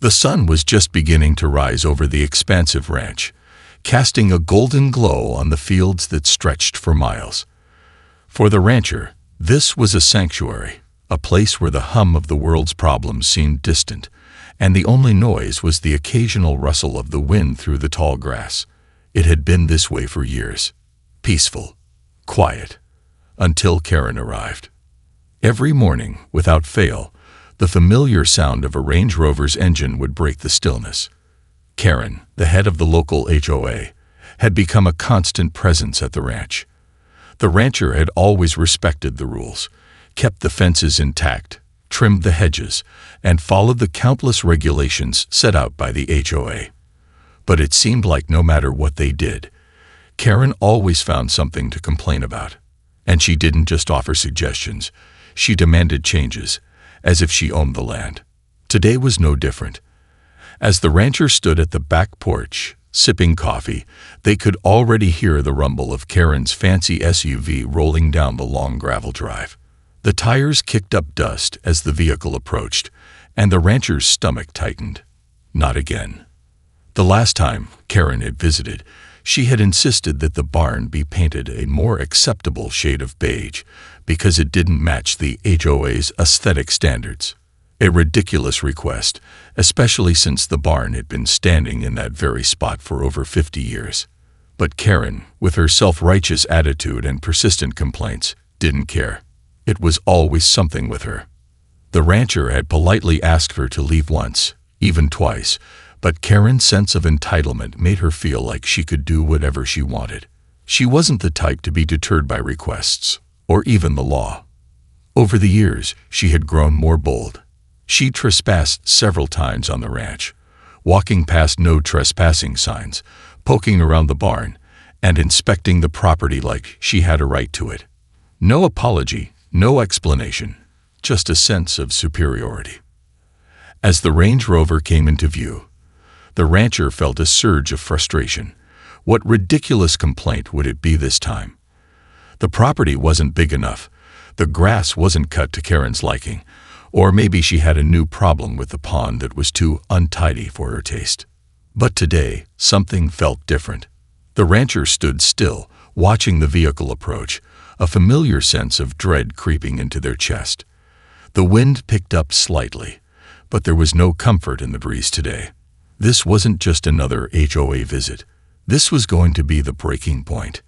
The sun was just beginning to rise over the expansive ranch, casting a golden glow on the fields that stretched for miles. For the rancher, this was a sanctuary, a place where the hum of the world's problems seemed distant, and the only noise was the occasional rustle of the wind through the tall grass. It had been this way for years, peaceful, quiet, until Karen arrived. Every morning, without fail, the familiar sound of a Range Rover's engine would break the stillness. Karen, the head of the local HOA, had become a constant presence at the ranch. The rancher had always respected the rules, kept the fences intact, trimmed the hedges, and followed the countless regulations set out by the HOA. But it seemed like no matter what they did, Karen always found something to complain about. And she didn't just offer suggestions, she demanded changes, as if she owned the land. Today was no different. As the rancher stood at the back porch, sipping coffee, they could already hear the rumble of Karen's fancy SUV rolling down the long gravel drive. The tires kicked up dust as the vehicle approached, and the rancher's stomach tightened. Not again. The last time Karen had visited, she had insisted that the barn be painted a more acceptable shade of beige because it didn't match the HOA's aesthetic standards. A ridiculous request, especially since the barn had been standing in that very spot for over 50 years. But Karen, with her self-righteous attitude and persistent complaints, didn't care. It was always something with her. The rancher had politely asked her to leave once, even twice, but Karen's sense of entitlement made her feel like she could do whatever she wanted. She wasn't the type to be deterred by requests, or even the law. Over the years, she had grown more bold. She trespassed several times on the ranch, walking past no trespassing signs, poking around the barn, and inspecting the property like she had a right to it. No apology, no explanation, just a sense of superiority. As the Range Rover came into view, the rancher felt a surge of frustration. What ridiculous complaint would it be this time? The property wasn't big enough, the grass wasn't cut to Karen's liking, or maybe she had a new problem with the pond that was too untidy for her taste. But today, something felt different. The rancher stood still, watching the vehicle approach, a familiar sense of dread creeping into their chest. The wind picked up slightly, but there was no comfort in the breeze today. This wasn't just another HOA visit. This was going to be the breaking point.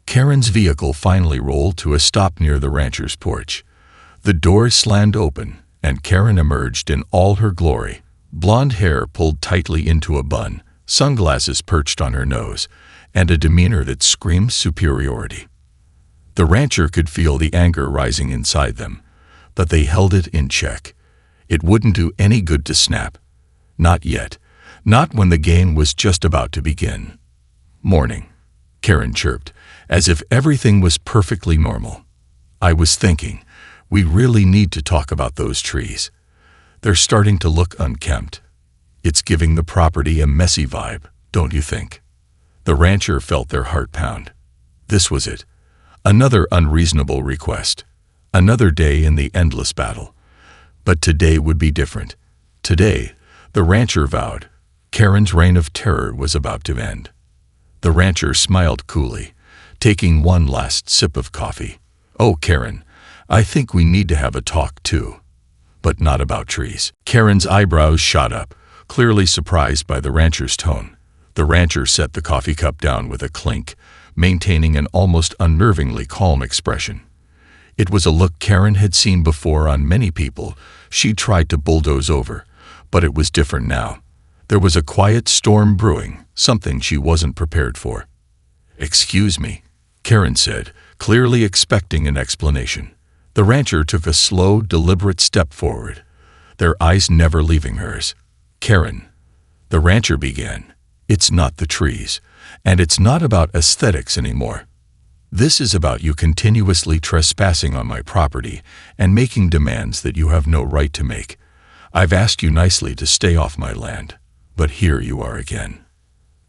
Karen's vehicle finally rolled to a stop near the rancher's porch. The door slammed open, and Karen emerged in all her glory. Blonde hair pulled tightly into a bun, sunglasses perched on her nose, and a demeanor that screamed superiority. The rancher could feel the anger rising inside them, but they held it in check. It wouldn't do any good to snap. Not yet. Not when the game was just about to begin. "Morning," Karen chirped, as if everything was perfectly normal. "I was thinking, we really need to talk about those trees. They're starting to look unkempt. It's giving the property a messy vibe, don't you think?" The rancher felt their heart pound. This was it. Another unreasonable request. Another day in the endless battle. But today would be different. Today, the rancher vowed, Karen's reign of terror was about to end. The rancher smiled coolly, taking one last sip of coffee. "Oh, Karen, I think we need to have a talk too. But not about trees." Karen's eyebrows shot up, clearly surprised by the rancher's tone. The rancher set the coffee cup down with a clink, maintaining an almost unnervingly calm expression. It was a look Karen had seen before on many people she tried to bulldoze over, but it was different now. There was a quiet storm brewing, something she wasn't prepared for. "Excuse me," Karen said, clearly expecting an explanation. The rancher took a slow, deliberate step forward, their eyes never leaving hers. "Karen," the rancher began, "it's not the trees, and it's not about aesthetics anymore. This is about you continuously trespassing on my property and making demands that you have no right to make. I've asked you nicely to stay off my land, but here you are again."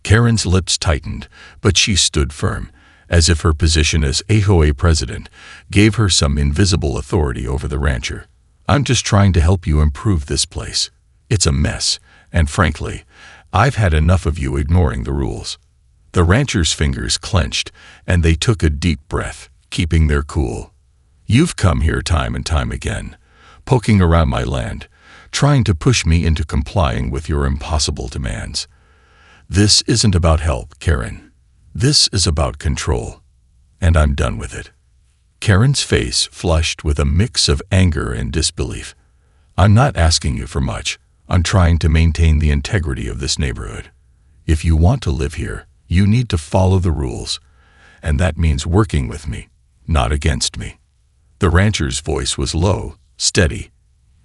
Karen's lips tightened, but she stood firm, as if her position as HOA president gave her some invisible authority over the rancher. "I'm just trying to help you improve this place. It's a mess, And frankly, I've had enough of you ignoring the rules." The rancher's fingers clenched, and they took a deep breath, keeping their cool. "You've come here time and time again, poking around my land, trying to push me into complying with your impossible demands. This isn't about help, Karen. This is about control. And I'm done with it." Karen's face flushed with a mix of anger and disbelief. "I'm not asking you for much. I'm trying to maintain the integrity of this neighborhood. If you want to live here, you need to follow the rules. And that means working with me, not against me." The rancher's voice was low, steady.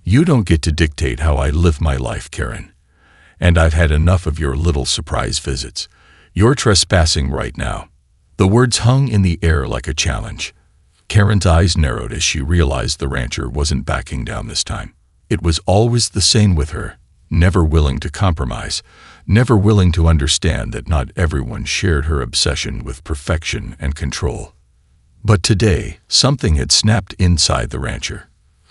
"You don't get to dictate how I live my life, Karen. And I've had enough of your little surprise visits. You're trespassing right now." The words hung in the air like a challenge. Karen's eyes narrowed as she realized the rancher wasn't backing down this time. It was always the same with her, never willing to compromise, never willing to understand that not everyone shared her obsession with perfection and control. But today, something had snapped inside the rancher.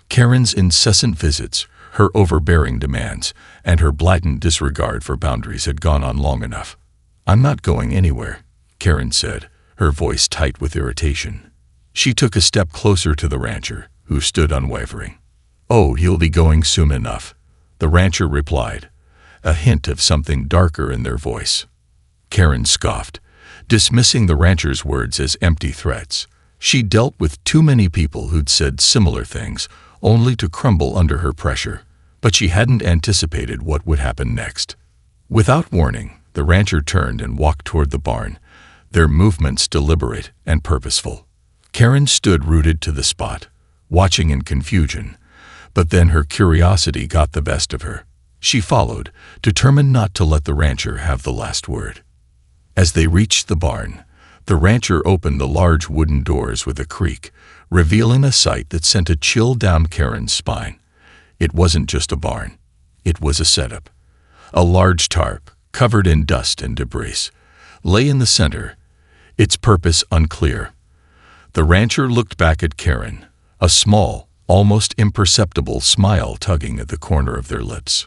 Karen's incessant visits, her overbearing demands, and her blatant disregard for boundaries had gone on long enough. "I'm not going anywhere," Karen said, her voice tight with irritation. She took a step closer to the rancher, who stood unwavering. "Oh, he'll be going soon enough," the rancher replied, a hint of something darker in their voice. Karen scoffed, dismissing the rancher's words as empty threats. She dealt with too many people who'd said similar things, only to crumble under her pressure, but she hadn't anticipated what would happen next. Without warning, the rancher turned and walked toward the barn, their movements deliberate and purposeful. Karen stood rooted to the spot, watching in confusion, but then her curiosity got the best of her. She followed, determined not to let the rancher have the last word. As they reached the barn, the rancher opened the large wooden doors with a creak, revealing a sight that sent a chill down Karen's spine. It wasn't just a barn. It was a setup. A large tarp, covered in dust and debris, lay in the center, its purpose unclear. The rancher looked back at Karen, a small, almost imperceptible smile tugging at the corner of their lips.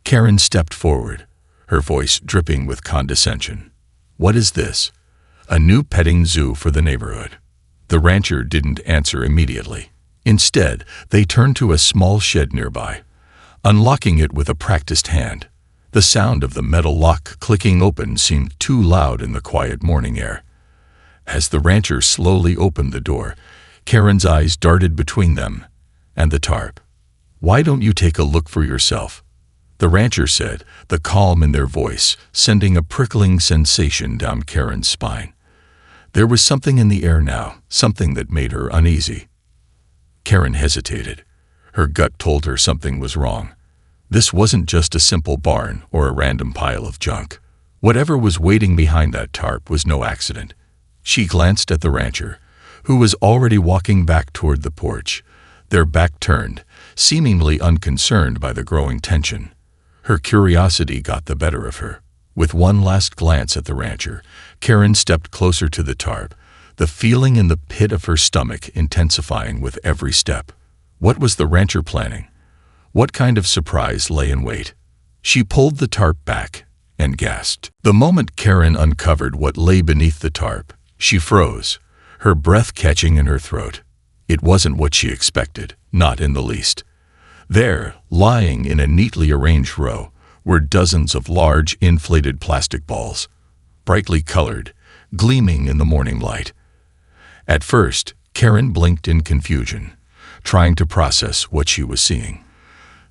Karen stepped forward, her voice dripping with condescension. "What is this? A new petting zoo for the neighborhood?" The rancher didn't answer immediately. Instead, they turned to a small shed nearby, unlocking it with a practiced hand. The sound of the metal lock clicking open seemed too loud in the quiet morning air. As the rancher slowly opened the door, Karen's eyes darted between them and the tarp. "Why don't you take a look for yourself?" the rancher said, the calm in their voice sending a prickling sensation down Karen's spine. There was something in the air now, something that made her uneasy. Karen hesitated. Her gut told her something was wrong. This wasn't just a simple barn or a random pile of junk. Whatever was waiting behind that tarp was no accident. She glanced at the rancher, who was already walking back toward the porch, their back turned, seemingly unconcerned by the growing tension. Her curiosity got the better of her. With one last glance at the rancher, Karen stepped closer to the tarp, the feeling in the pit of her stomach intensifying with every step. What was the rancher planning? What kind of surprise lay in wait? She pulled the tarp back and gasped. The moment Karen uncovered what lay beneath the tarp, she froze, her breath catching in her throat. It wasn't what she expected, not in the least. There, lying in a neatly arranged row, were dozens of large inflated plastic balls, brightly colored, gleaming in the morning light. At first, Karen blinked in confusion, trying to process what she was seeing.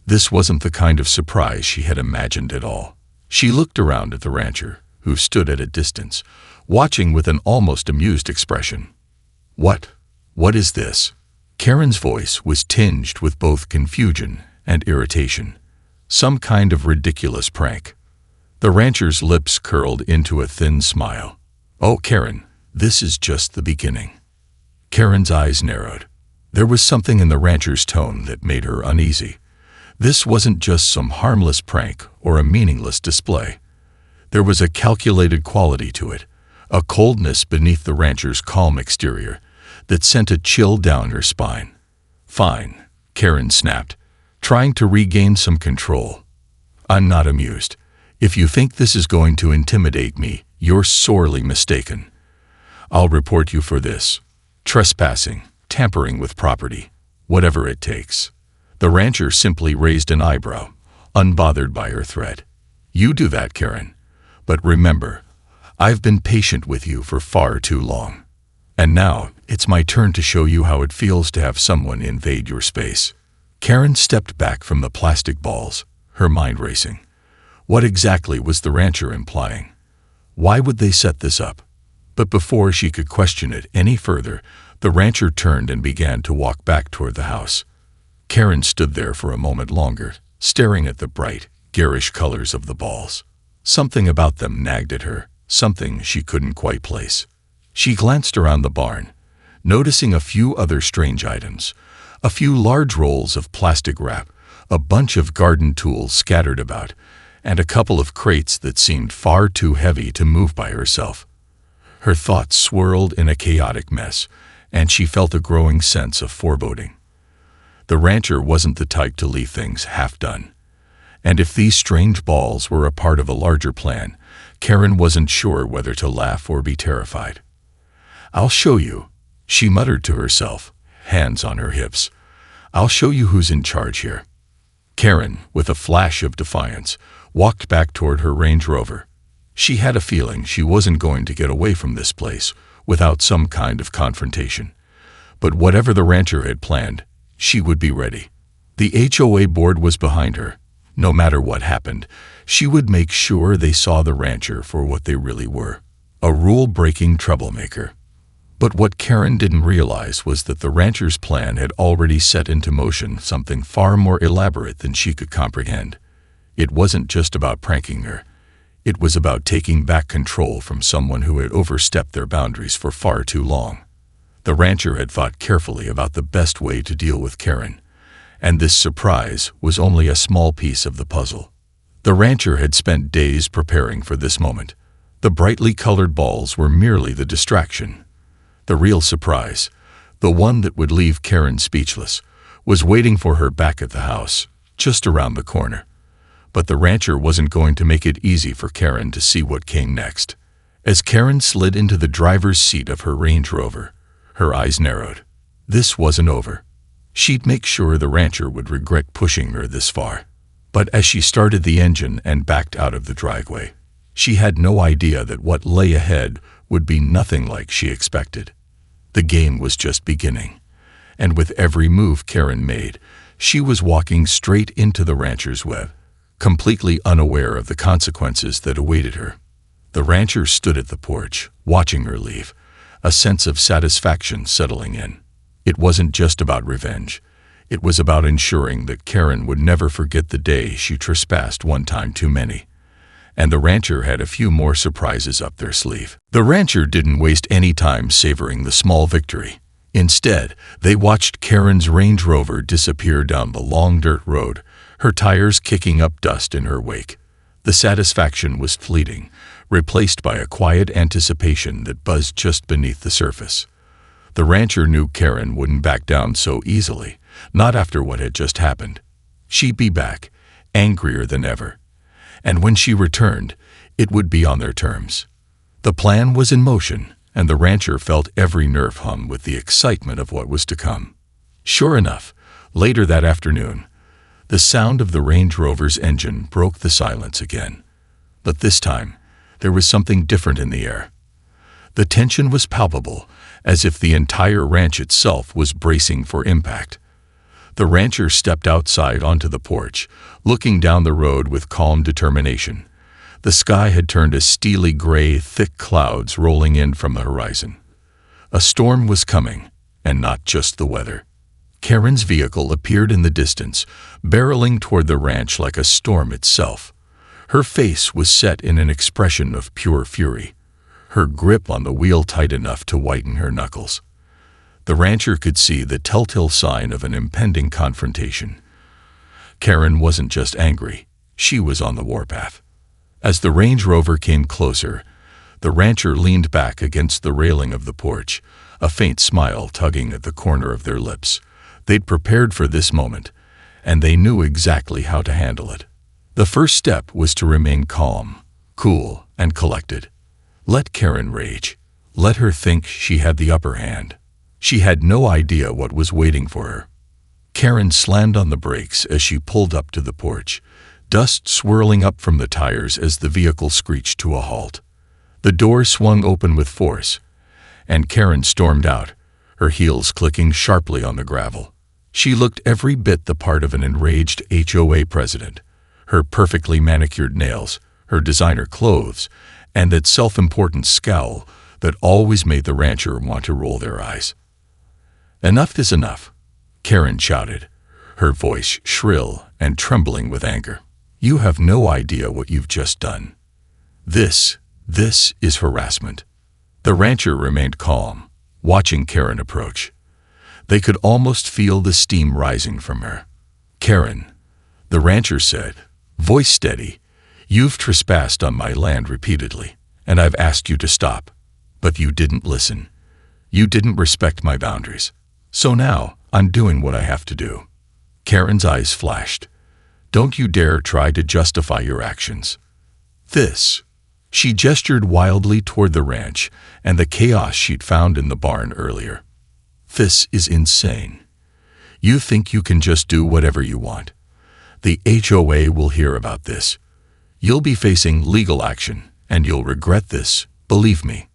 This wasn't the kind of surprise she had imagined at all. She looked around at the rancher, who stood at a distance, watching with an almost amused expression. What is this?" Karen's voice was tinged with both confusion and irritation. Some kind of ridiculous prank. The rancher's lips curled into a thin smile. "Oh, Karen, this is just the beginning." Karen's eyes narrowed. There was something in the rancher's tone that made her uneasy. This wasn't just some harmless prank or a meaningless display. There was a calculated quality to it, a coldness beneath the rancher's calm exterior that sent a chill down her spine. "Fine," Karen snapped, trying to regain some control. I'm not amused. If you think this is going to intimidate me, you're sorely mistaken. I'll report you for this. Trespassing, tampering with property, whatever it takes." The rancher simply raised an eyebrow, unbothered by her threat. "You do that, Karen. But remember, I've been patient with you for far too long. And now, it's my turn to show you how it feels to have someone invade your space." Karen stepped back from the plastic balls, her mind racing. What exactly was the rancher implying? Why would they set this up? But before she could question it any further, the rancher turned and began to walk back toward the house. Karen stood there for a moment longer, staring at the bright, garish colors of the balls. Something about them nagged at her, something she couldn't quite place. She glanced around the barn, noticing a few other strange items, a few large rolls of plastic wrap, a bunch of garden tools scattered about, and a couple of crates that seemed far too heavy to move by herself. Her thoughts swirled in a chaotic mess, and she felt a growing sense of foreboding. The rancher wasn't the type to leave things half done. And if these strange balls were a part of a larger plan, Karen wasn't sure whether to laugh or be terrified. "I'll show you," she muttered to herself, hands on her hips. "I'll show you who's in charge here." Karen, with a flash of defiance, walked back toward her Range Rover. She had a feeling she wasn't going to get away from this place without some kind of confrontation. But whatever the rancher had planned, she would be ready. The HOA board was behind her. No matter what happened, she would make sure they saw the rancher for what they really were, a rule-breaking troublemaker. But what Karen didn't realize was that the rancher's plan had already set into motion something far more elaborate than she could comprehend. It wasn't just about pranking her. It was about taking back control from someone who had overstepped their boundaries for far too long. The rancher had thought carefully about the best way to deal with Karen, and this surprise was only a small piece of the puzzle. The rancher had spent days preparing for this moment. The brightly colored balls were merely the distraction. The real surprise, the one that would leave Karen speechless, was waiting for her back at the house, just around the corner. But the rancher wasn't going to make it easy for Karen to see what came next. As Karen slid into the driver's seat of her Range Rover, her eyes narrowed. This wasn't over. She'd make sure the rancher would regret pushing her this far. But as she started the engine and backed out of the driveway, she had no idea that what lay ahead would be nothing like she expected. The game was just beginning, and with every move Karen made, she was walking straight into the rancher's web, completely unaware of the consequences that awaited her. The rancher stood at the porch, watching her leave, a sense of satisfaction settling in. It wasn't just about revenge. It was about ensuring that Karen would never forget the day she trespassed one time too many. And the rancher had a few more surprises up their sleeve. The rancher didn't waste any time savoring the small victory. Instead, they watched Karen's Range Rover disappear down the long dirt road, her tires kicking up dust in her wake. The satisfaction was fleeting, replaced by a quiet anticipation that buzzed just beneath the surface. The rancher knew Karen wouldn't back down so easily, not after what had just happened. She'd be back, angrier than ever. And when she returned, it would be on their terms. The plan was in motion, and the rancher felt every nerve hum with the excitement of what was to come. Sure enough, later that afternoon, the sound of the Range Rover's engine broke the silence again. But this time, there was something different in the air. The tension was palpable, as if the entire ranch itself was bracing for impact. The rancher stepped outside onto the porch, looking down the road with calm determination. The sky had turned a steely gray, thick clouds rolling in from the horizon. A storm was coming, and not just the weather. Karen's vehicle appeared in the distance, barreling toward the ranch like a storm itself. Her face was set in an expression of pure fury, her grip on the wheel tight enough to whiten her knuckles. The rancher could see the telltale sign of an impending confrontation. Karen wasn't just angry, she was on the warpath. As the Range Rover came closer, the rancher leaned back against the railing of the porch, a faint smile tugging at the corner of their lips. They'd prepared for this moment, and they knew exactly how to handle it. The first step was to remain calm, cool, and collected. Let Karen rage. Let her think she had the upper hand. She had no idea what was waiting for her. Karen slammed on the brakes as she pulled up to the porch, dust swirling up from the tires as the vehicle screeched to a halt. The door swung open with force, and Karen stormed out, her heels clicking sharply on the gravel. She looked every bit the part of an enraged HOA president. Her perfectly manicured nails, her designer clothes, and that self-important scowl that always made the rancher want to roll their eyes. "Enough is enough," Karen shouted, her voice shrill and trembling with anger. "You have no idea what you've just done. This is harassment." The rancher remained calm, watching Karen approach. They could almost feel the steam rising from her. "Karen," the rancher said, voice steady, "you've trespassed on my land repeatedly, and I've asked you to stop. But you didn't listen. You didn't respect my boundaries. So now, I'm doing what I have to do." Karen's eyes flashed. "Don't you dare try to justify your actions. This." She gestured wildly toward the ranch and the chaos she'd found in the barn earlier. "This is insane. You think you can just do whatever you want. The HOA will hear about this. You'll be facing legal action, and you'll regret this, believe me."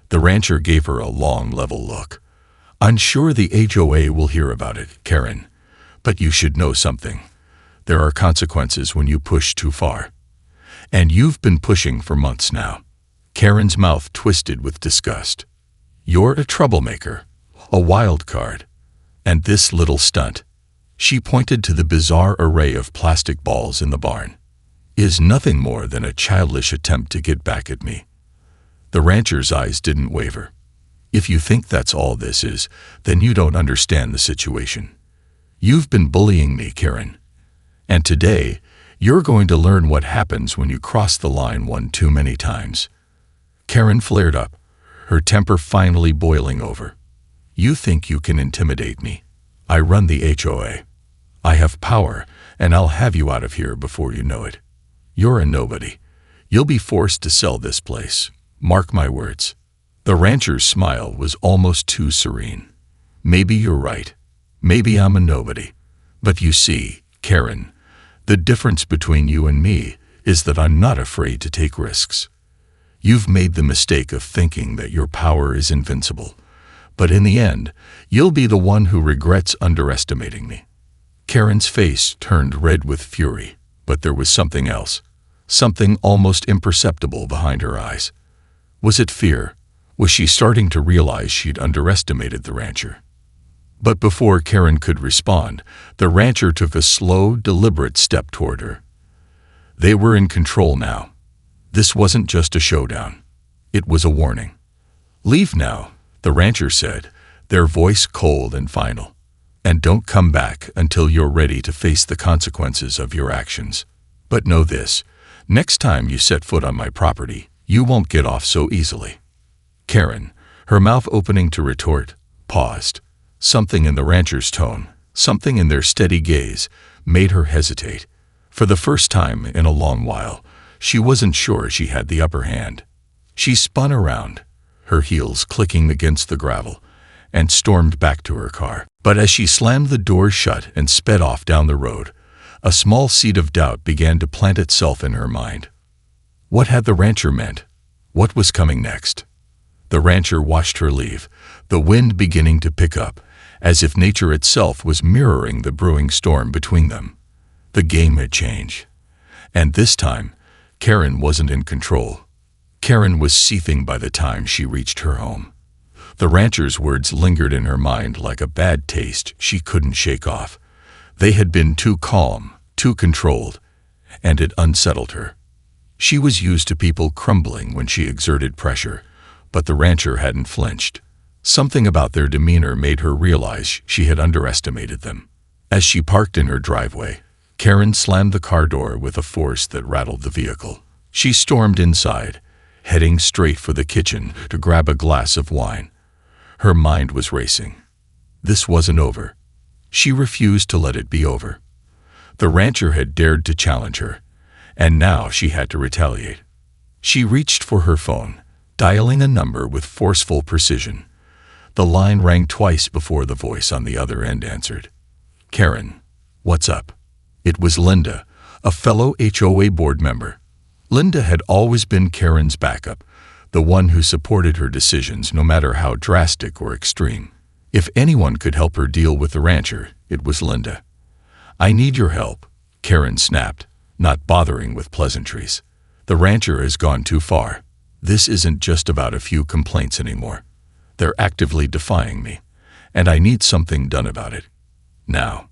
The rancher gave her a long, level look. "I'm sure the HOA will hear about it, Karen, but you should know something. There are consequences when you push too far. And you've been pushing for months now." Karen's mouth twisted with disgust. "You're a troublemaker, a wild card. And this little stunt," she pointed to the bizarre array of plastic balls in the barn, "is nothing more than a childish attempt to get back at me." The rancher's eyes didn't waver. "If you think that's all this is, then you don't understand the situation. You've been bullying me, Karen. And today, you're going to learn what happens when you cross the line one too many times." Karen flared up, her temper finally boiling over. "You think you can intimidate me? I run the HOA. I have power, and I'll have you out of here before you know it. You're a nobody. You'll be forced to sell this place. Mark my words." The rancher's smile was almost too serene. "Maybe you're right. Maybe I'm a nobody. But you see, Karen, the difference between you and me is that I'm not afraid to take risks. You've made the mistake of thinking that your power is invincible, but in the end, you'll be the one who regrets underestimating me." Karen's face turned red with fury, but there was something else, something almost imperceptible behind her eyes. Was it fear? Was she starting to realize she'd underestimated the rancher? But before Karen could respond, the rancher took a slow, deliberate step toward her. They were in control now. This wasn't just a showdown. It was a warning. "Leave now," the rancher said, their voice cold and final. "And don't come back until you're ready to face the consequences of your actions. But know this, next time you set foot on my property, you won't get off so easily." Karen, her mouth opening to retort, paused. Something in the rancher's tone, something in their steady gaze, made her hesitate. For the first time in a long while, she wasn't sure she had the upper hand. She spun around, her heels clicking against the gravel, and stormed back to her car. But as she slammed the door shut and sped off down the road, a small seed of doubt began to plant itself in her mind. What had the rancher meant? What was coming next? The rancher watched her leave, the wind beginning to pick up, as if nature itself was mirroring the brewing storm between them. The game had changed. And this time, Karen wasn't in control. Karen was seething by the time she reached her home. The rancher's words lingered in her mind like a bad taste she couldn't shake off. They had been too calm, too controlled, and it unsettled her. She was used to people crumbling when she exerted pressure, but the rancher hadn't flinched. Something about their demeanor made her realize she had underestimated them. As she parked in her driveway, Karen slammed the car door with a force that rattled the vehicle. She stormed inside, heading straight for the kitchen to grab a glass of wine. Her mind was racing. This wasn't over. She refused to let it be over. The rancher had dared to challenge her, and now she had to retaliate. She reached for her phone, dialing a number with forceful precision. The line rang twice before the voice on the other end answered. "Karen, what's up?" It was Linda, a fellow HOA board member. Linda had always been Karen's backup, the one who supported her decisions no matter how drastic or extreme. If anyone could help her deal with the rancher, it was Linda. "I need your help," Karen snapped, not bothering with pleasantries. "The rancher has gone too far. This isn't just about a few complaints anymore. They're actively defying me, and I need something done about it. Now."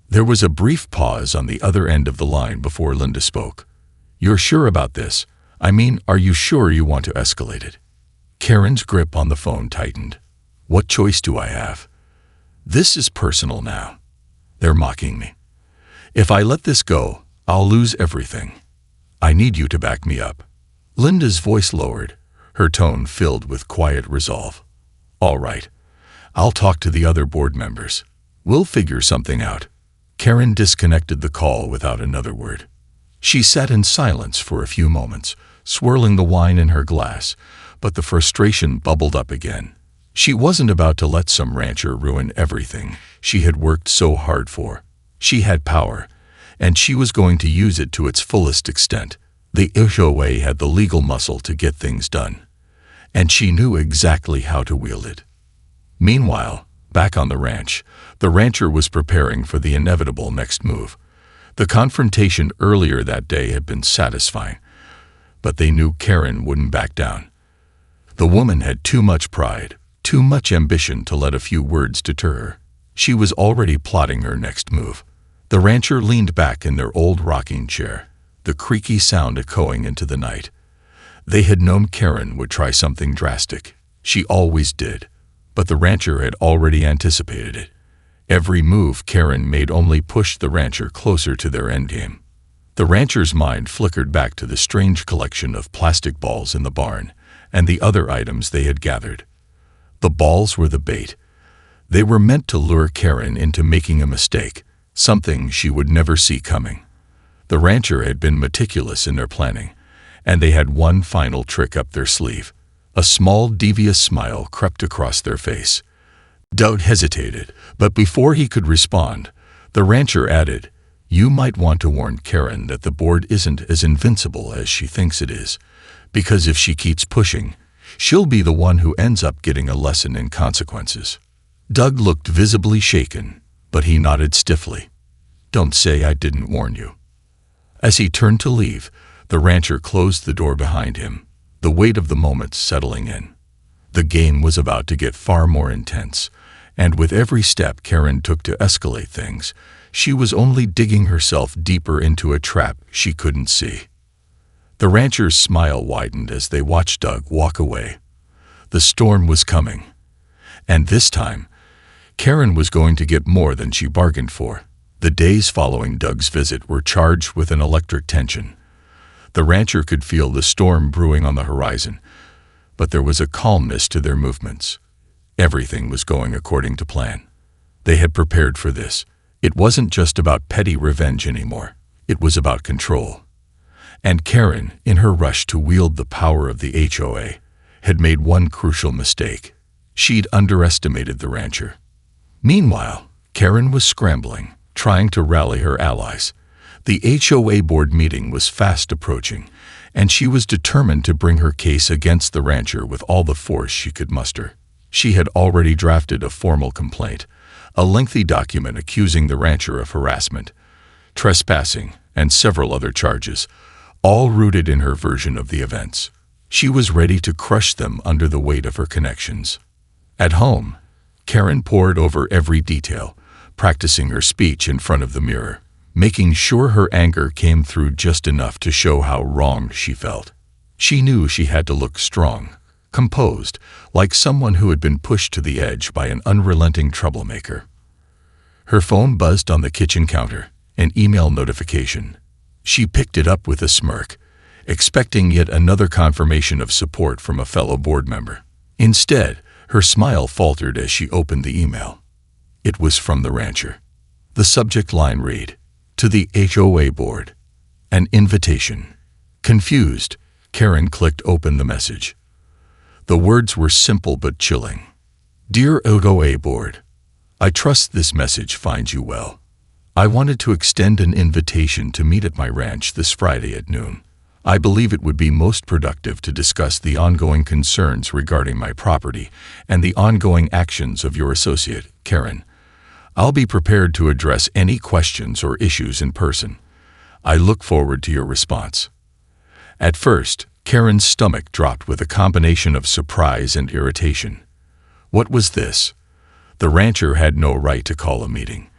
There was a brief pause on the other end of the line before Linda spoke. "You're sure about this? I mean, are you sure you want to escalate it?" Karen's grip on the phone tightened. "What choice do I have? This is personal now. They're mocking me. If I let this go, I'll lose everything. I need you to back me up." Linda's voice lowered, her tone filled with quiet resolve. "All right. I'll talk to the other board members. We'll figure something out." Karen disconnected the call without another word. She sat in silence for a few moments, swirling the wine in her glass, but the frustration bubbled up again. She wasn't about to let some rancher ruin everything she had worked so hard for. She had power, and she was going to use it to its fullest extent. The HOA had the legal muscle to get things done, and she knew exactly how to wield it. Meanwhile, back on the ranch, the rancher was preparing for the inevitable next move. The confrontation earlier that day had been satisfying, but they knew Karen wouldn't back down. The woman had too much pride, too much ambition to let a few words deter her. She was already plotting her next move. The rancher leaned back in their old rocking chair, the creaky sound echoing into the night. They had known Karen would try something drastic. She always did, but the rancher had already anticipated it. Every move Karen made only pushed the rancher closer to their endgame. The rancher's mind flickered back to the strange collection of plastic balls in the barn and the other items they had gathered. The balls were the bait. They were meant to lure Karen into making a mistake, something she would never see coming. The rancher had been meticulous in their planning, and they had one final trick up their sleeve. A small, devious smile crept across their face. Doug hesitated, but before he could respond, the rancher added, "You might want to warn Karen that the board isn't as invincible as she thinks it is, because if she keeps pushing, she'll be the one who ends up getting a lesson in consequences." Doug looked visibly shaken, but he nodded stiffly. "Don't say I didn't warn you." As he turned to leave, the rancher closed the door behind him, the weight of the moment settling in. The game was about to get far more intense, and with every step Karen took to escalate things, she was only digging herself deeper into a trap she couldn't see. The rancher's smile widened as they watched Doug walk away. The storm was coming, and this time, Karen was going to get more than she bargained for. The days following Doug's visit were charged with an electric tension. The rancher could feel the storm brewing on the horizon, but there was a calmness to their movements. Everything was going according to plan. They had prepared for this. It wasn't just about petty revenge anymore. It was about control. And Karen, in her rush to wield the power of the HOA, had made one crucial mistake. She'd underestimated the rancher. Meanwhile, Karen was scrambling, trying to rally her allies. The HOA board meeting was fast approaching, and she was determined to bring her case against the rancher with all the force she could muster. She had already drafted a formal complaint, a lengthy document accusing the rancher of harassment, trespassing, and several other charges, all rooted in her version of the events. She was ready to crush them under the weight of her connections. At home, Karen pored over every detail, practicing her speech in front of the mirror, making sure her anger came through just enough to show how wrong she felt. She knew she had to look strong, composed, like someone who had been pushed to the edge by an unrelenting troublemaker. Her phone buzzed on the kitchen counter, an email notification. She picked it up with a smirk, expecting yet another confirmation of support from a fellow board member. Instead, her smile faltered as she opened the email. It was from the rancher. The subject line read, To the HOA board. An invitation. Confused, Karen clicked open the message. The words were simple but chilling. Dear HOA board, I trust this message finds you well. I wanted to extend an invitation to meet at my ranch this Friday at noon. I believe it would be most productive to discuss the ongoing concerns regarding my property and the ongoing actions of your associate, Karen. I'll be prepared to address any questions or issues in person. I look forward to your response. At first, Karen's stomach dropped with a combination of surprise and irritation. What was this? The rancher had no right to call a meeting,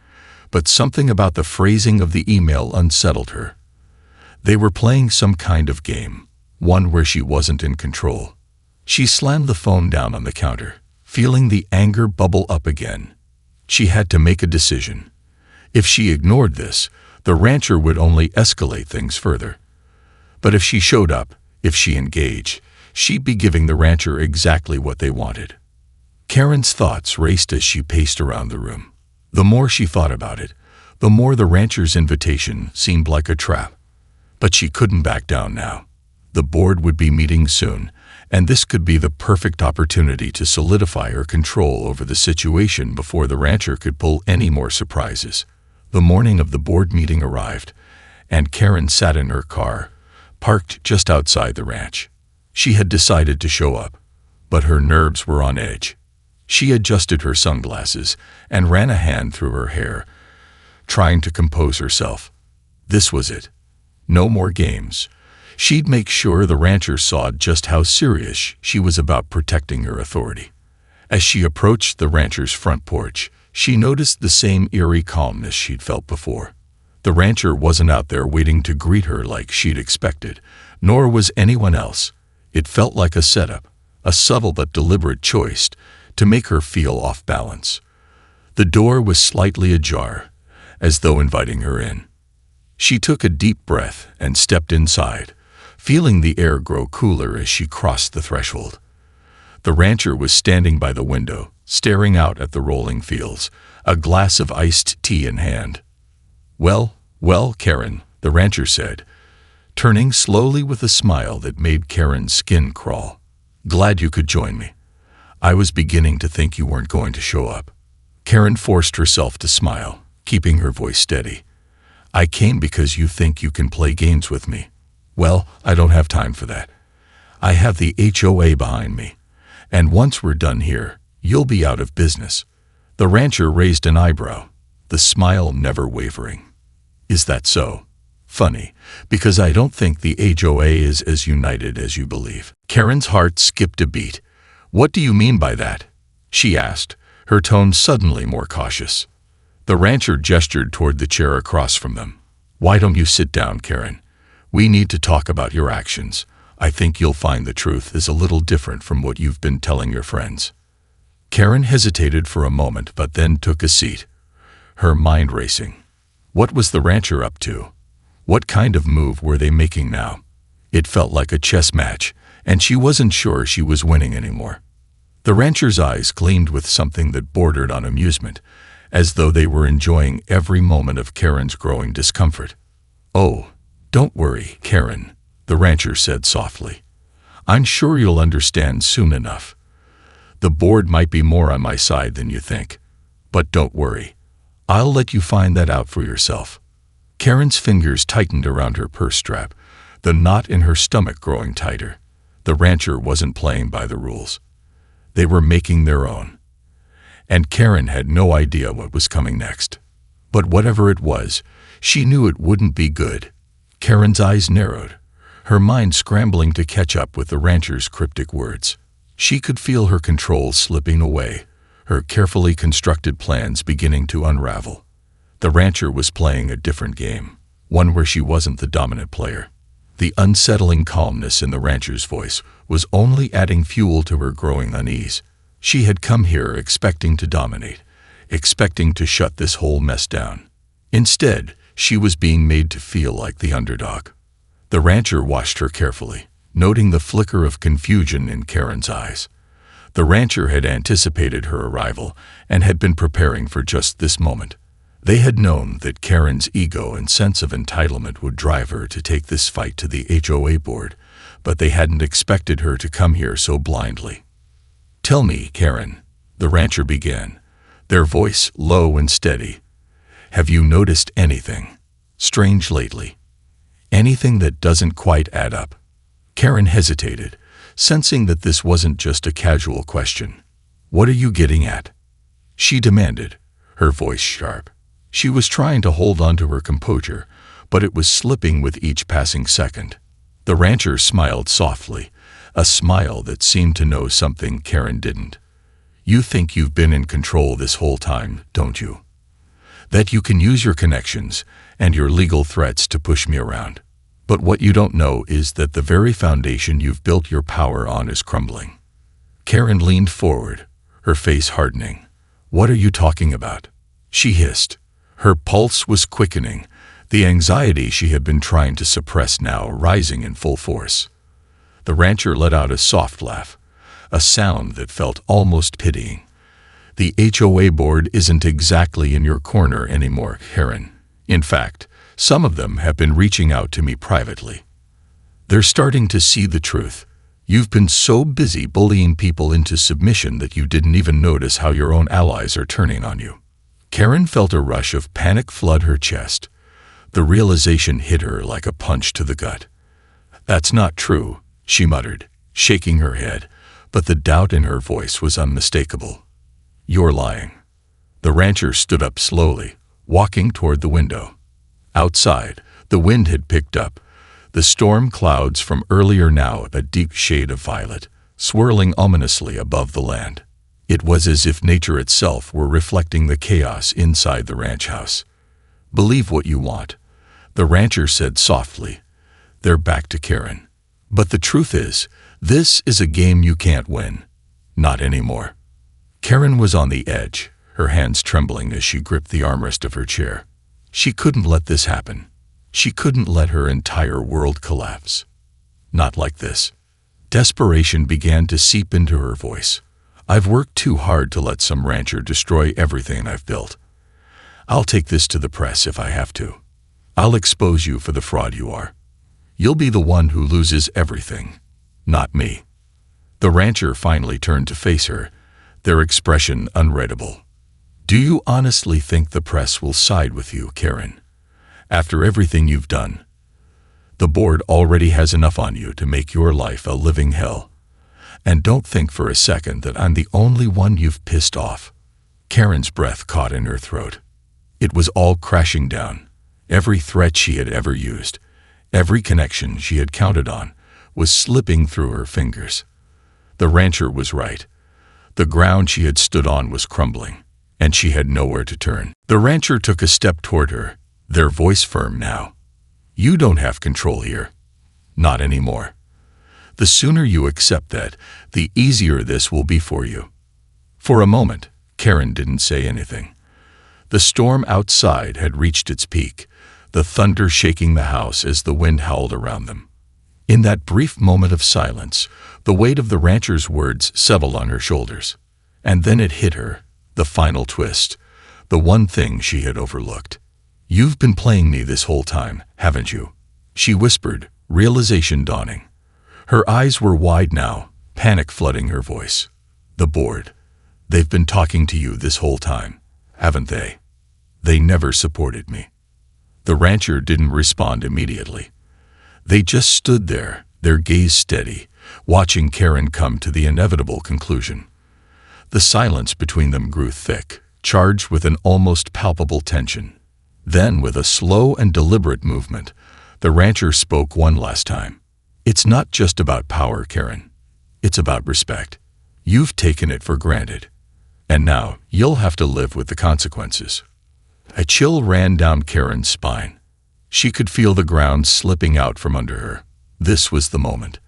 but something about the phrasing of the email unsettled her. They were playing some kind of game, one where she wasn't in control. She slammed the phone down on the counter, feeling the anger bubble up again. She had to make a decision. If she ignored this, the rancher would only escalate things further. But if she showed up, if she engaged, she'd be giving the rancher exactly what they wanted. Karen's thoughts raced as she paced around the room. The more she thought about it, the more the rancher's invitation seemed like a trap. But she couldn't back down now. The board would be meeting soon, and this could be the perfect opportunity to solidify her control over the situation before the rancher could pull any more surprises. The morning of the board meeting arrived, and Karen sat in her car, parked just outside the ranch. She had decided to show up, but her nerves were on edge. She adjusted her sunglasses and ran a hand through her hair, trying to compose herself. This was it. No more games. She'd make sure the rancher saw just how serious she was about protecting her authority. As she approached the rancher's front porch, she noticed the same eerie calmness she'd felt before. The rancher wasn't out there waiting to greet her like she'd expected, nor was anyone else. It felt like a setup, a subtle but deliberate choice to make her feel off balance. The door was slightly ajar, as though inviting her in. She took a deep breath and stepped inside, feeling the air grow cooler as she crossed the threshold. The rancher was standing by the window, staring out at the rolling fields, a glass of iced tea in hand. Well, Karen, the rancher said, turning slowly with a smile that made Karen's skin crawl. Glad you could join me. I was beginning to think you weren't going to show up. Karen forced herself to smile, keeping her voice steady. I came because you think you can play games with me. Well, I don't have time for that. I have the HOA behind me, and once we're done here, you'll be out of business. The rancher raised an eyebrow, the smile never wavering. Is that so? Funny, because I don't think the HOA is as united as you believe. Karen's heart skipped a beat. What do you mean by that? She asked, her tone suddenly more cautious. The rancher gestured toward the chair across from them. Why don't you sit down, Karen? We need to talk about your actions. I think you'll find the truth is a little different from what you've been telling your friends. Karen hesitated for a moment but then took a seat, her mind racing. What was the rancher up to? What kind of move were they making now? It felt like a chess match, and she wasn't sure she was winning anymore. The rancher's eyes gleamed with something that bordered on amusement, as though they were enjoying every moment of Karen's growing discomfort. Oh, don't worry, Karen, the rancher said softly. I'm sure you'll understand soon enough. The board might be more on my side than you think, but don't worry. I'll let you find that out for yourself. Karen's fingers tightened around her purse strap, the knot in her stomach growing tighter. The rancher wasn't playing by the rules. They were making their own. And Karen had no idea what was coming next. But whatever it was, she knew it wouldn't be good. Karen's eyes narrowed, her mind scrambling to catch up with the rancher's cryptic words. She could feel her control slipping away, her carefully constructed plans beginning to unravel. The rancher was playing a different game, one where she wasn't the dominant player. The unsettling calmness in the rancher's voice was only adding fuel to her growing unease. She had come here expecting to dominate, expecting to shut this whole mess down. Instead, she was being made to feel like the underdog. The rancher watched her carefully, noting the flicker of confusion in Karen's eyes. The rancher had anticipated her arrival and had been preparing for just this moment. They had known that Karen's ego and sense of entitlement would drive her to take this fight to the HOA board, but they hadn't expected her to come here so blindly. "Tell me, Karen," the rancher began, their voice low and steady. "Have you noticed anything strange lately? Anything that doesn't quite add up?" Karen hesitated, sensing that this wasn't just a casual question. "What are you getting at?" she demanded, her voice sharp. She was trying to hold on to her composure, but it was slipping with each passing second. The rancher smiled softly, a smile that seemed to know something Karen didn't. "You think you've been in control this whole time, don't you? That you can use your connections and your legal threats to push me around. But what you don't know is that the very foundation you've built your power on is crumbling." Karen leaned forward, her face hardening. "What are you talking about?" she hissed. Her pulse was quickening, the anxiety she had been trying to suppress now rising in full force. The rancher let out a soft laugh, a sound that felt almost pitying. "The HOA board isn't exactly in your corner anymore, Karen. In fact, some of them have been reaching out to me privately. They're starting to see the truth. You've been so busy bullying people into submission that you didn't even notice how your own allies are turning on you." Karen felt a rush of panic flood her chest. The realization hit her like a punch to the gut. "That's not true," she muttered, shaking her head, but the doubt in her voice was unmistakable. "You're lying." The rancher stood up slowly, walking toward the window. Outside, the wind had picked up, the storm clouds from earlier now a deep shade of violet, swirling ominously above the land. It was as if nature itself were reflecting the chaos inside the ranch house. "Believe what you want," the rancher said softly, their back to Karen. "But the truth is, this is a game you can't win. Not anymore." Karen was on the edge, her hands trembling as she gripped the armrest of her chair. She couldn't let this happen. She couldn't let her entire world collapse. Not like this. Desperation began to seep into her voice. "I've worked too hard to let some rancher destroy everything I've built. I'll take this to the press if I have to. I'll expose you for the fraud you are. You'll be the one who loses everything, not me." The rancher finally turned to face her, their expression unreadable. "Do you honestly think the press will side with you, Karen? After everything you've done? The board already has enough on you to make your life a living hell. And don't think for a second that I'm the only one you've pissed off." Karen's breath caught in her throat. It was all crashing down. Every threat she had ever used, every connection she had counted on, was slipping through her fingers. The rancher was right. The ground she had stood on was crumbling, and she had nowhere to turn. The rancher took a step toward her, their voice firm now. "You don't have control here. Not anymore. The sooner you accept that, the easier this will be for you." For a moment, Karen didn't say anything. The storm outside had reached its peak, the thunder shaking the house as the wind howled around them. In that brief moment of silence, the weight of the rancher's words settled on her shoulders. And then it hit her, the final twist, the one thing she had overlooked. "You've been playing me this whole time, haven't you?" she whispered, realization dawning. Her eyes were wide now, panic flooding her voice. "The board. They've been talking to you this whole time, haven't they? They never supported me." The rancher didn't respond immediately. They just stood there, their gaze steady, watching Karen come to the inevitable conclusion. The silence between them grew thick, charged with an almost palpable tension. Then, with a slow and deliberate movement, the rancher spoke one last time. "It's not just about power, Karen. It's about respect. You've taken it for granted. And now you'll have to live with the consequences." A chill ran down Karen's spine. She could feel the ground slipping out from under her. This was the moment.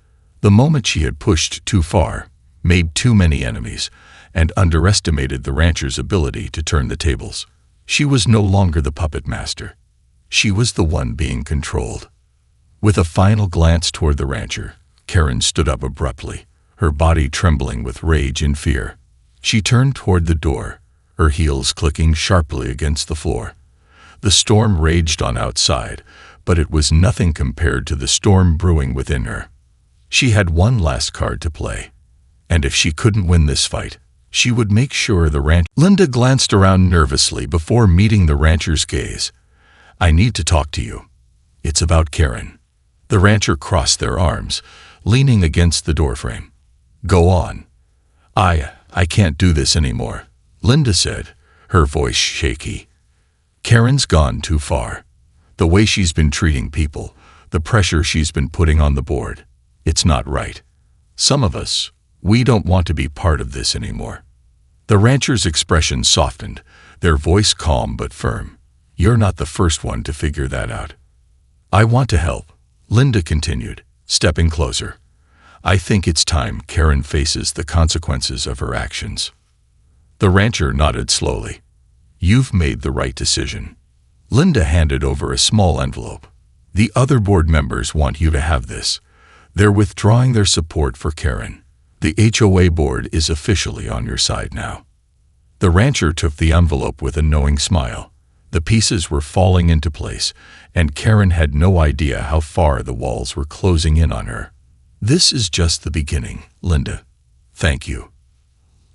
The moment she had pushed too far, made too many enemies, and underestimated the rancher's ability to turn the tables. She was no longer the puppet master. She was the one being controlled. With a final glance toward the rancher, Karen stood up abruptly, her body trembling with rage and fear. She turned toward the door, her heels clicking sharply against the floor. The storm raged on outside, but it was nothing compared to the storm brewing within her. She had one last card to play, and if she couldn't win this fight, she would make sure the ranch. Linda glanced around nervously before meeting the rancher's gaze. "I need to talk to you. It's about Karen." The rancher crossed their arms, leaning against the doorframe. "Go on." I can't do this anymore," Linda said, her voice shaky. "Karen's gone too far. The way she's been treating people, the pressure she's been putting on the board, it's not right. Some of us, we don't want to be part of this anymore." The rancher's expression softened, their voice calm but firm. "You're not the first one to figure that out." "I want to help," Linda continued, stepping closer. "I think it's time Karen faces the consequences of her actions." The rancher nodded slowly. "You've made the right decision." Linda handed over a small envelope. "The other board members want you to have this. They're withdrawing their support for Karen. The HOA board is officially on your side now." The rancher took the envelope with a knowing smile. The pieces were falling into place, and Karen had no idea how far the walls were closing in on her. "This is just the beginning, Linda. Thank you."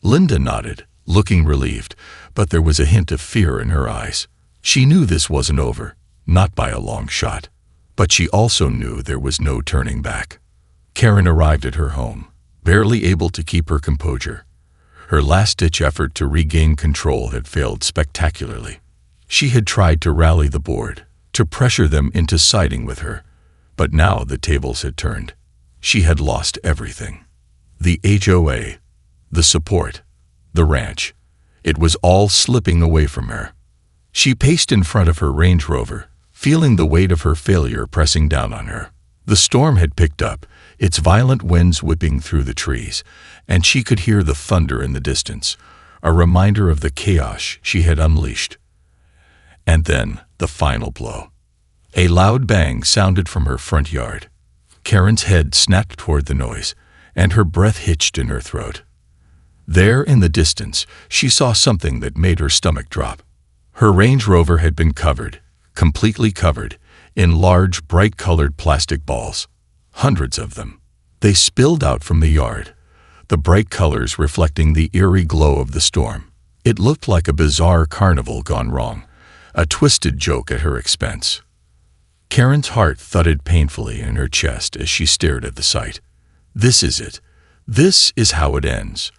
Linda nodded, looking relieved, but there was a hint of fear in her eyes. She knew this wasn't over, not by a long shot. But she also knew there was no turning back. Karen arrived at her home, barely able to keep her composure. Her last-ditch effort to regain control had failed spectacularly. She had tried to rally the board, to pressure them into siding with her, but now the tables had turned. She had lost everything. The HOA, the support, the ranch. It was all slipping away from her. She paced in front of her Range Rover, feeling the weight of her failure pressing down on her. The storm had picked up, its violent winds whipping through the trees, and she could hear the thunder in the distance, a reminder of the chaos she had unleashed. And then, the final blow. A loud bang sounded from her front yard. Karen's head snapped toward the noise, and her breath hitched in her throat. There, in the distance, she saw something that made her stomach drop. Her Range Rover had been covered, completely covered, in large, bright-colored plastic balls. Hundreds of them. They spilled out from the yard, the bright colors reflecting the eerie glow of the storm. It looked like a bizarre carnival gone wrong, a twisted joke at her expense. Karen's heart thudded painfully in her chest as she stared at the sight. This is it. This is how it ends.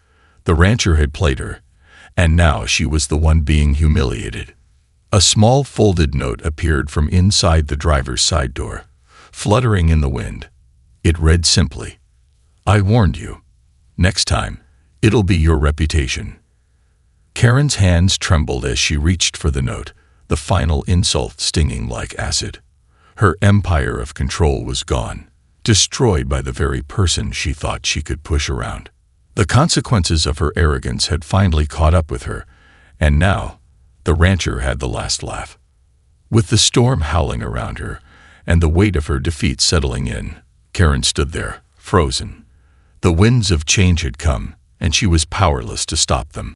The rancher had played her, and now she was the one being humiliated. A small folded note appeared from inside the driver's side door, fluttering in the wind. It read simply, "I warned you. Next time, it'll be your reputation." Karen's hands trembled as she reached for the note, the final insult stinging like acid. Her empire of control was gone, destroyed by the very person she thought she could push around. The consequences of her arrogance had finally caught up with her, and now, the rancher had the last laugh. With the storm howling around her, and the weight of her defeat settling in, Karen stood there, frozen. The winds of change had come, and she was powerless to stop them.